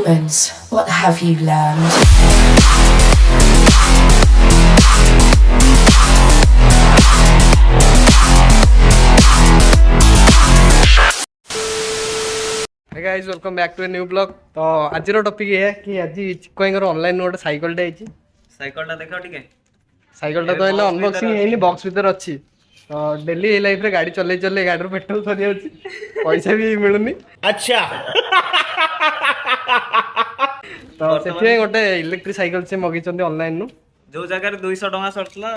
Newtons, what have you learned? Hey guys, welcome back to a new vlog. तो आज topic ये है कि आज चिक्को ऑनलाइन गोटे साइकल टे साइकल देखो ठीक है साइकल तो एना अनबॉक्सिंग हेनी बॉक्स भीतर अच्छी तो डेली लाइफ रे गाड़ी चले चले गाड़ी पेट्रोल सरी जाउची पैसा भी मिलुनी अच्छा तो सेठी गोटे इलेक्ट्रिक साइकल से मगी चंदी ऑनलाइन नु जो जगह 200 टका सरतला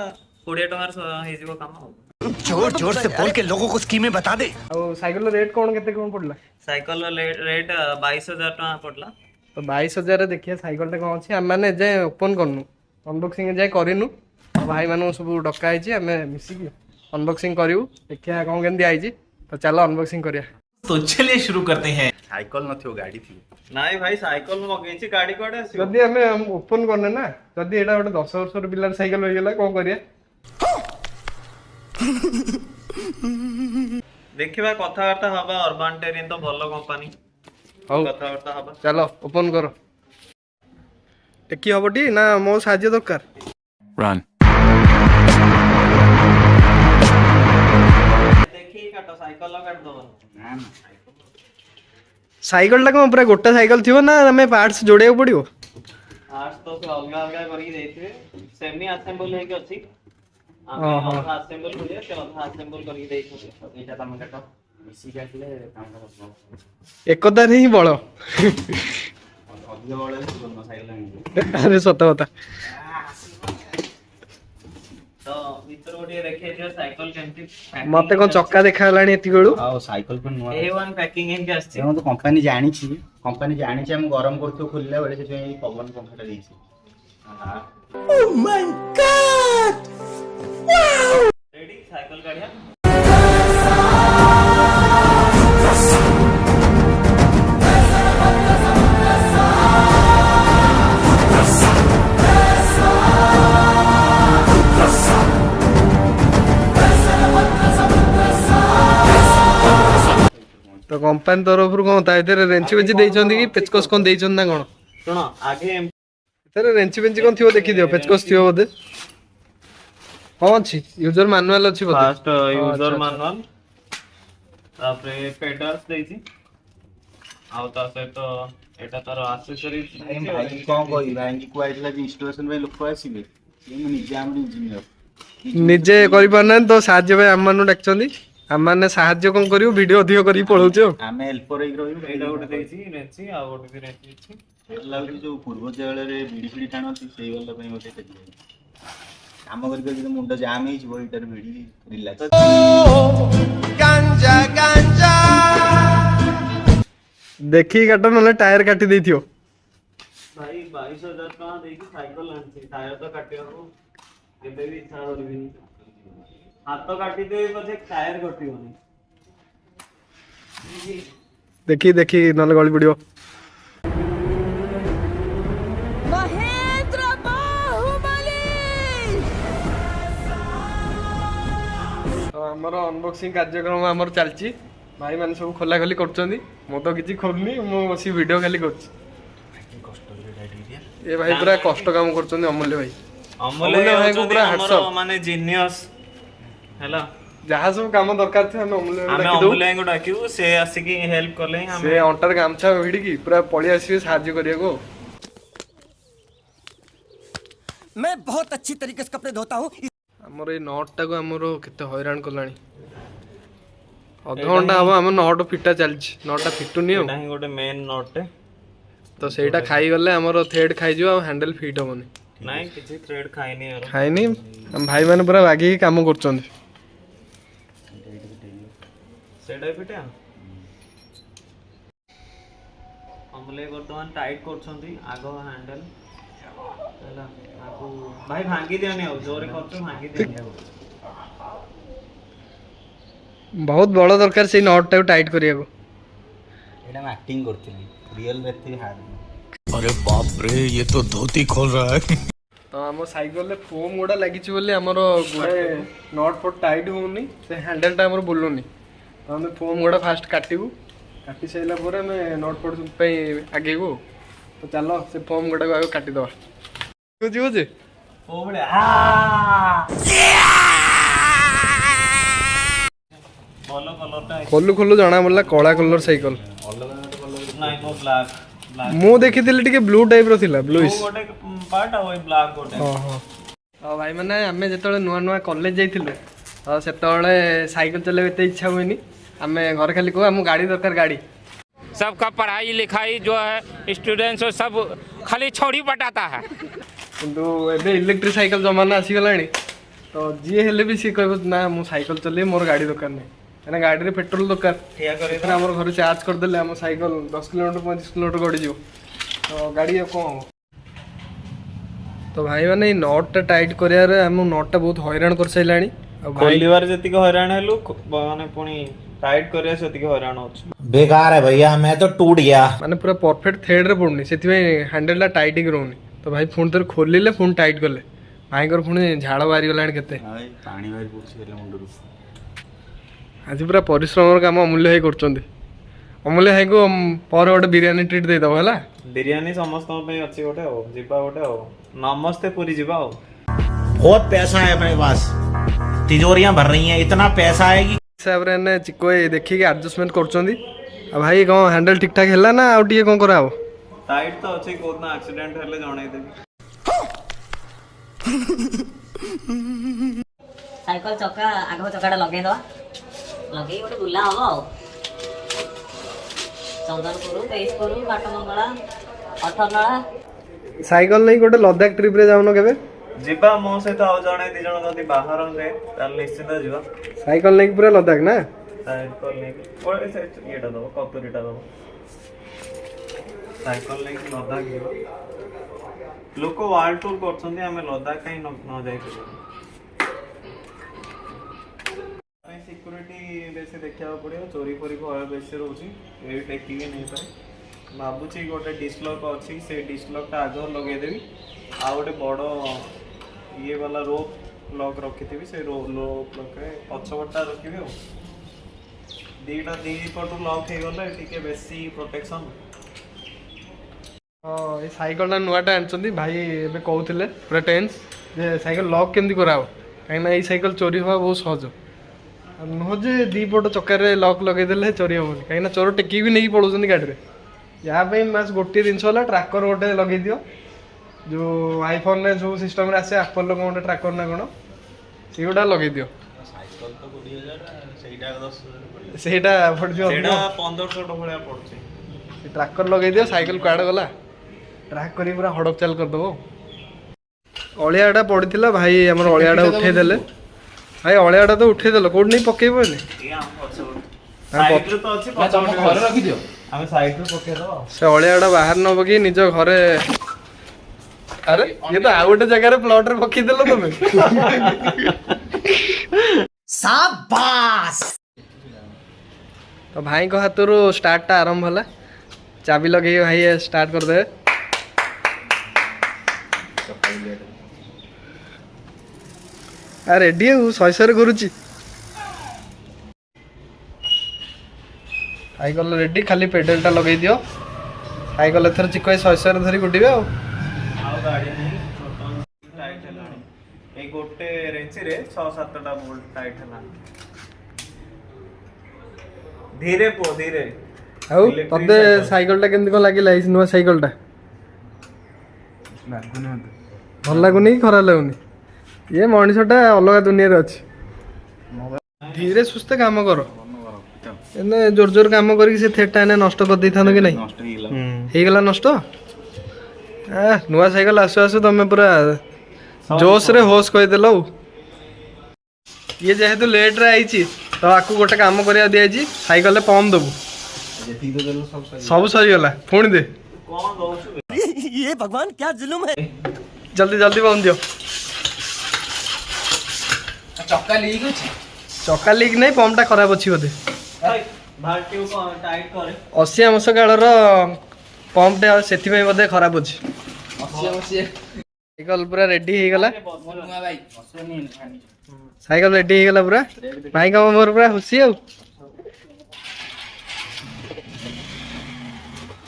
20 टका हे जीवो काम जोर जोर से बोल के लोगों को स्कीमें बता दे। और साइकल रेट कोन केते कोन पड़ला साइकल रेट 22000 टका पड़ला तो 22000 रे देखिए साइकल टे कोन अछि हम माने जे ओपन करनु अनबॉक्सिंग जे करिनु भाई मानु सब डका आइछि हमें मिसी की अनबॉक्सिंग करिवु देखिया कोन केंदी आइछि तो चलो अनबॉक्सिंग करिया। तो चलिए शुरू करते हैं। साइकल नथियो गाड़ी थी नाइ भाई साइकल मगेछि गाड़ी कोडे आसी जदी हमें ओपन करने ना जदी एटा गोटे 10 वर्ष रो पिलार साइकल होई गेला कोन करिया देखिबा कथावार्ता हबा अर्बन टेरिन तो भलो कंपनी हौ कथावार्ता हबा चलो ओपन करो टेकी हबटी ना मो साहाଯ୍य दरकार रन देखि काटो साइकल काट दो साइकल टा को पूरा गोटा साइकल थियो ना हमें पार्ट्स जोड़े पड़ियो आज तो से अलगा अलगा करी देथिबे सेमी असेंबल हे के अछि ओहो। हम असेंबल करिया से असेंबल करी देथिबे एटा तम काटो मिसी काटले काम करब एकदा नहीं बळ ଅଧିକ ବଳେ ସୁଗନ୍ଧ ସାଇକେଲ अरे सत बता ତ ଭିତର ଗୋଟେ ଦେଖେଇଦିଅ ସାଇକେଲ କେମିତି मते कोन चक्का देखा हलानी एति बेळू ଆଉ ସାଇକେଲ पण ନୂଆ A1 ପ୍ୟାକିଂ ଏମିତି ଆସିଛି ମୁଁ ତ कंपनी ଜାଣିଛି ଆମେ ଗରମ କରୁଥିବ ଖୋଲିଲା ବେଳେ ସେଥିପାଇଁ ପବନ ପଙ୍ଖାଟା ଦେଇଛି रेडी साइकेल काढ्या तो कंपनी तरफ रु कोन ताइते रेंच बेंच देइछन कि पेचकस कोन देइछन ना कोन सुनो आगे एतरे रेंच बेंच कोन थियो देखि दियो पेचकस थियो बोधे कोन छी यूजर मैनुअल अछि बोधे फास्ट यूजर मैनुअल तापरे पेडल्स देइछि आउ ता सहित एटा तार एक्सेसरीज भाई कौन कहि भाई की कुआइला जे इंस्टॉलेशन भाई लोक आसीबे ये निजे हम इंजीनियर निजे करि पारना तो साहाଯ୍य भाई हम मानु डाकचंदी हम माने साहाଯ୍य कोन करियो वीडियो अधिक करि पळौछो ଆମେ ହେଲ୍ପର ହେଇକି ରହିବୁ एटा गोटे देइछि रेंची आ गोटे भी रेंची अछि ସେଇଟା ଲାଗୁଛି ଯୋଉ ପୂର୍ବ ଜଳରେ ବିଡି ଫିଡି ଟାଣନ୍ତି ସେଇ ଗଲା ପାଇଁ ମତେ କାମ କରି କରି ମୁଣ୍ଡ ଜାମ୍ ହେଇଯିବ ଏଇଟାରେ ଭିଡି ରିଲାକ୍ସ देखि काटो नले टायर काटी देथियो भाई 22000 टका देइछि साइकेल आनछि टायर तो काटियो केबे भी इच्छा करबिनी हाथ तो काटी देबे पछे टायर कटियोनी देखि देखि नले गଳି पड़ियो Mahendra Bahubali! तो हमर अनबॉक्सिंग कार्यक्रम हमर चलची भाई माने सब खोला खोली करचंदी मो तो किछि खोलनी मो बसी वीडियो खाली करछि ये भाई पूरा कष्ट काम करचंदी अमूल्य भाई अमूल्य भाई को पूरा हमर हट्सअप माने जीनियस हैला जहाँ सब काम दरकार थे हमें अमूल्य हमें डाकी दो अमूल्य को डाकियो से आसी की हेल्प करले से हमें अंटर गामछा भिड़ी की पूरा पळी आसीबे सहाय्य करिया को मैं बहुत अच्छी तरीके से कपड़े धोता हूँ। हमर ए नट टा को हमर केते हैरान करलानी अधघंटा हबो हम नट फिटा चलछि नटा फिटुनी हो एटा ही गोटे मेन नोट तो सेटा खाई गले हमर थ्रेड खाई जिवो आ हैंडल फिट होबनी नहीं किछि थ्रेड खाइनी यार खाइनी हम भाई माने पूरा बागी काम करचंदी सेटा फिटा अमूल्य वर्तमान टाइट करछंती आगो हैंडल हैला आगो भाई भांगी देनी हो जोरे करछो भांगी देनी हो बहुत बड़ दरकार से नट टा टाइट करिया को ଏଇଟା ମୁଁ ଆକ୍ଟିଂ କରିଥିଲି ରିଅଲ ରେ ଏତେ ହାର୍ଡ अरे बाप रे ये तो धोती खोल रहा है। तो आम साइकेल फोम गुड़ा लगी आमर गुड़े नट फट टाइट होनी से हैंडल टा आमर बुलूनी तो आम फोम गुड़ा फास्ट काटू काटी सारा आम नट फट आगे को तो चलो से फॉर्म गोटे आगे काटिदेवा बुझे ओ बड़े बोलो कलरटा खोलू खोलू जना पड़ा कला कलर साइकेल नाइन ओ ब्लैक ब्लैक मु देखिଥିଲି ଟିକେ ब्लू टाइप रो थिला ब्लूइश गोटे पार्ट आ ओई ब्लैक गोटे हां हां आ भाई माने हमें जेतले नुआ नुआ कॉलेज जाइथिलु तो सेतले साइकिल चलेबे ते इच्छा होइनी हमें घर खाली को हम गाड़ी दरकार गाड़ी सबका पढ़ाई लिखाई जो है स्टूडेंट्स सब खाली छोड़ी बटाता है किंतु एबे इलेक्ट्रिक साइकिल जमाना आसी गलानी तो जी हेले भी सी कहबो ना मु साइकिल चले मोर गाड़ी दरकार नहीं एना गाड़ी रे पेट्रोल दरकार ठिया करे एथरा हमर घर चार्ज कर देले हम साइकिल 10 किलोमीटर 25 किलोमीटर गडी जिवो तो गाड़ी को तो भाई माने नट टाइट करियार हम नट बहुत हैरान कर सैलानी खोलिबार जति को हैरान हेलु माने पुनी टाइट करिया सेति को हैरान होछ बेकार है भैया मैं तो टूट गया माने पूरा परफेक्ट थ्रेड रे पड़नी सेति में हैंडल ला टाइट ही रहउनी तो भाई फोन तर खोलिले फोन टाइट करले भाई कर पुनी झाड़ बारी गलानी केते पानी बाहर पड़छ हेले मुंडरू आज पूरा परिश्रम काम अमूल्य है करचंदी अमूल्य है को पर गोटे बिरयानी ट्रीट दे दबो हला बिरयानी समस्त पे अच्छी गोटे हो जिबा गोटे हो नमस्ते पूरी जिबा हो बहुत पैसा है अपने पास तिजोरियां भर रही हैं इतना पैसा है कि हिसाब रे ने चिको देखि के एडजस्टमेंट करचंदी आ भाई को हैंडल ठीक ठाक हैला ना आ टिके कोन कराबो टाइट तो अच्छी कोना एक्सीडेंट हेले जणाई देबी साइकल चक्का आग चक्काटा लगे दवा लगे गोटे बुला हम आ चंदनपुर तेईसपुर बाटमंगला अठरनला साइकिल नहीं गोटे लद्दाख ट्रिप रे जाउनो केबे जिबा मो सहित आउ जणे दी जण जदी बाहर रे ताल निश्चित जिबा साइकिल नहीं पूरा लद्दाख ना साइकिल ने कोइ से येटा दो कपूरीटा दो साइकिल ने लद्दाख जिबा लोक वर्ल्ड टूर करछन्ती हमें लद्दाख कहीं न जाई करियो सिक्योरिटी बेसी देखा पड़ो चोरी फोरी भय बेसी रोचे ये टेकिक नहीं पाए भावुची गोटे डिस्लक अच्छी से डिस्लकटा आग लगेदेवी आ गोटे बड़ ये वाला रोप लक रखी से रोप लक पछपटा रखी दीटा दी पटू लक हो गले टिके बेसी प्रोटेक्शन हां ए साइकिल ना नुआटा आनचंदी भाई एबे कहउथिले पूरा टेंस जे साइकिल लॉक केमदी कराओ काई ना ए साइकिल चोरी होवा बहुत सहज नुह जे दी पट चक्कर लक लगे देले चोरी होनी कहीं चोर टेकी भी नहीं पड़ोसन गाड़ी में यहाँ बस गोटे जिन ट्राकर गोटे लगे दियो जो आईफोन ने जो सिस्टम रे आसे एप्पल लोग गोटे ट्राकर ना कौन से गोटा लगे दियो साइकिल तो 20000 सेटा 10000 सेटा पड़ जो सेटा 1500 भलिया पड़छ ट्राकर लगे दियो साइकिल काड गला ट्रैक करी पूरा हड़प चाल कर दबो अलियाटा पड़िथिला भाई हमर अलियाटा उठे देले भाई अलियाटा तो उठे देलो कोड नहीं पकेबो ने ये हम पछ साइड रे तो अछि पछ घर रखि दियो हम साइड रे पके दो से अलियाटा बाहर न पकी निज घरे अरे ये तो आउट जगह रे प्लॉट रे पकी देलो तमे शाबाश तो भाई को हाथरू स्टार्ट टा आरंभ होला चाबी लगे भाई स्टार्ट कर दे आ रेडी हूँ शहे करुची साइकिल रेडी खाली पेडल टा लगे दियो साइकिल एथर चिको शहे धरी गुटिबे आ गाड़ी नहीं टाइट हेलानी ए गोटे रेंच रे 6-7 टा बोल्ट टाइट हेलानी धीरे पो धीरे आउ तबे साइकिल टा केंदी को लागिला इस नुवा साइकिल टा लागुनी मते भल लागुनी कि खराब लागुनी ये मनीषटा अलग दुनिया रे अछि धीरे सुस्ते काम करो एने जोर जोर काम करी से थेटा ने नष्ट कर दै थानो कि नहीं नष्ट हिला हे गला नष्ट आ नुवा साइकिल आसु आसु तमे पूरा जोश रे होश कहि देलो ये जेहेतु लेट रे आइची तो आकु गोटे काम करिया दिया जी साइकिल ले पंप दबु जेती तो देलो सब सरी गला पुणी दे कौन दोछु ये भगवान क्या जुल्म है जल्दी जल्दी पंप दियो चक्का लीक नहीं पंपटा खराब अच्छी बोधे भाटी को टाइट करे 80 वर्ष कालर पंपटे से बोधे खराब अच्छी साइकिल पूरा रेडी हो गला साइकिल रेडी हो गला पूरा भाई का मोर पूरा खुशी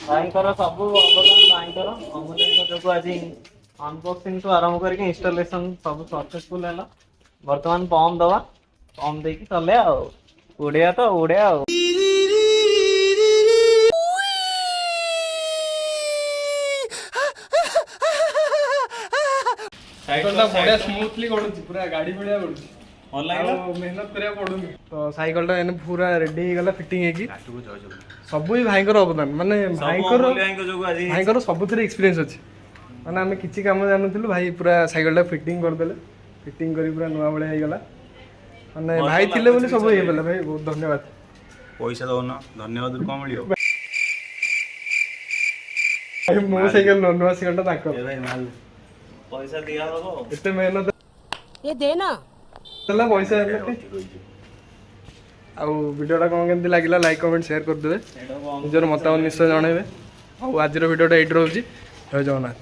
ଭାଇଙ୍କର ସବୁ ଅବଦାନ ଭାଇଙ୍କର ଅମୂଲ୍ୟଙ୍କ ଯୋଗୁଁ ଆଜି ଅନବକ୍ସିଂ ଠୁ ଆରମ୍ଭ କରିକି ଇନଷ୍ଟଲେସନ ସବୁ ସକ୍ସେସଫୁଲ ହେଲା। ବର୍ତ୍ତମାନ ପମ୍ପ ଦବା, ପମ୍ପ ଦେଇକି ଚଲେଇବା ଆଉ ଉଡିଆ ତ ଉଡିଆ ଆଉ। ସାଇକେଲଟା ବଢିଆ ସ୍ମୁଥଲି ଗଡୁଛି, ପୁରା ଗାଡି ଭଳିଆ ଗଡୁଛି। ଭଲ ଲାଗିଲା? ଆଉ ମେହନତ କରିବାକୁ ପଡୁନି। ତ ସାଇକେଲଟା ଏନେ ପୁରା ରେଡି ହେଇଗଲା, ଫିଟିଂ ହେଇକି। ସବୁ ହିଁ ଭାଇଙ୍କର ଅବଦାନ, ମାନେ ଭାଇଙ୍କ ଯୋଗୁଁ ଆଜି ଭାଇଙ୍କର ସବୁଥିରେ ଏକ୍ସପିରିଏନ୍ସ ଅଛି। ମାନେ ଆମେ କିଛି କାମ ଜାଣିନଥିଲୁ, ଭାଇ ପୁରା ସାଇକେଲଟା ଫିଟିଂ କରିଦେଲେ, ଫିଟିଂ କରି ପୁରା ନୂଆ ଭଳିଆ ହେଇଗଲା। ମାନେ ଭାଇ ଥିଲେ ବୋଲି ସବୁ ହେଇଗଲା। ଭାଇ ବହୁତ ଧନ୍ୟବାଦ। ପଇସା ଦଉନ, ଧନ୍ୟବାଦ କଣ ମିଳିବ? ମୋ ସାଇକେଲ ନୂଆ ସାଇକେଲଟା ତାଙ୍କର। ପଇସା ଦିଆ ହବ। ଏତେ ମେହନତ ये देना ଦେଲା ପଇସା ହେଲେ। ଆଉ ଭିଡ଼ିଓଟା କ'ଣ କେମିତି ଲାଗିଲା ଲାଇକ୍ କମେଣ୍ଟ ସେୟାର କରିଦେବେ, ନିଜର ମତାମତ ନିଶ୍ଚୟ ଜଣେଇବେ। ଆଉ ଆଜିର ଭିଡ଼ିଓଟା ଏଇଠି ରହୁଛି। ଜୟ ଜଗନ୍ନାଥ।